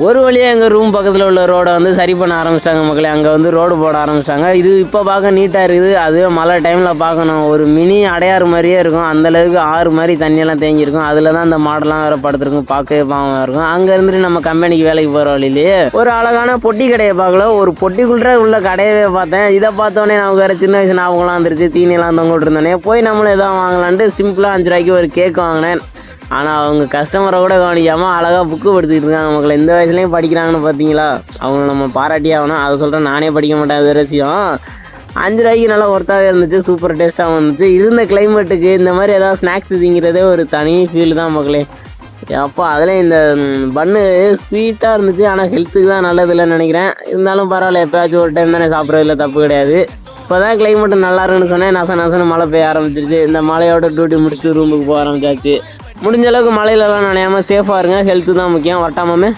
ஒரு வழியாக எங்கள் ரூம் பக்கத்தில் உள்ள ரோடை வந்து சரி பண்ண ஆரம்பிச்சிட்டாங்க மக்களே. அங்கே வந்து ரோடு போட ஆரம்பிச்சிட்டாங்க. இது இப்போ பார்க்க நீட்டாக இருக்குது. அதுவே மழை டைமில் பார்க்கணும் ஒரு மினி அடையாறு மாதிரியே இருக்கும். அந்தளவுக்கு ஆறு மாதிரி தண்ணியெல்லாம் தேங்கியிருக்கும். அதில் தான் அந்த மாடெல்லாம் வேறு படுத்துருக்கும். பார்க்கவே பாவமாக இருக்கும். அங்கே இருந்துட்டு நம்ம கம்பெனிக்கு வேலைக்கு போகிற வழியிலேயே ஒரு அழகான பொட்டி கடையை பார்க்கல. ஒரு பொட்டிக்குள்ளே உள்ள கடையவே பார்த்தேன். இதை பார்த்தோன்னே நமக்கு வேறு சின்ன வயசு ஞாபகம்லாம் வந்துருச்சு. தீனியெல்லாம் தொங்கிட்டு இருந்தோன்னே போய் நம்மளும் எதாவது வாங்கலான்ட்டு சிம்பிளாக 5 ரூபாய்க்கு ஒரு கேக் வாங்கினேன். ஆனால் அவங்க கஸ்டமரை கூட கவனிக்காமல் அழகாக புக்கு படுத்திக்கிட்டு இருக்காங்க மக்களை. இந்த வயசுலேயும் படிக்கிறாங்கன்னு பார்த்தீங்களா? அவங்க நம்ம பாராட்டி ஆகணும். அதை சொல்கிறேன், நானே படிக்க மாட்டேன். அது ரசியம் 5 ரூபாய்க்கு நல்லா ஒர்த்தாகவே இருந்துச்சு. சூப்பர் டேஸ்ட்டாகவும் இருந்துச்சு. இருந்த கிளைமேட்டுக்கு இந்த மாதிரி ஏதாவது ஸ்நாக்ஸ் திங்கிறதே ஒரு தனி ஃபீல் தான் மக்களே. அப்போ அதில் இந்த பன்னு ஸ்வீட்டாக இருந்துச்சு. ஆனால் ஹெல்த்துக்கு தான் நல்லது இல்லைன்னு நினைக்கிறேன். இருந்தாலும் பரவாயில்ல, எப்போயாச்சும் ஒரு டைம் தானே சாப்பிட்றதுல தப்பு கிடையாது. இப்போ தான் கிளைமேட்டு நல்லா இருக்குன்னு சொன்னேன். நசன்னு மழை பெய்ய ஆரம்பிச்சிருச்சு. இந்த மழையோட டியூட்டி முடிச்சுட்டு ரூமுக்கு போக ஆரம்பிச்சாச்சு. முடிஞ்ச அளவுக்கு மழையிலலாம் நனையாமல் சேஃபாக இருங்க. ஹெல்த்து தான் முக்கியம். வட்டாமமே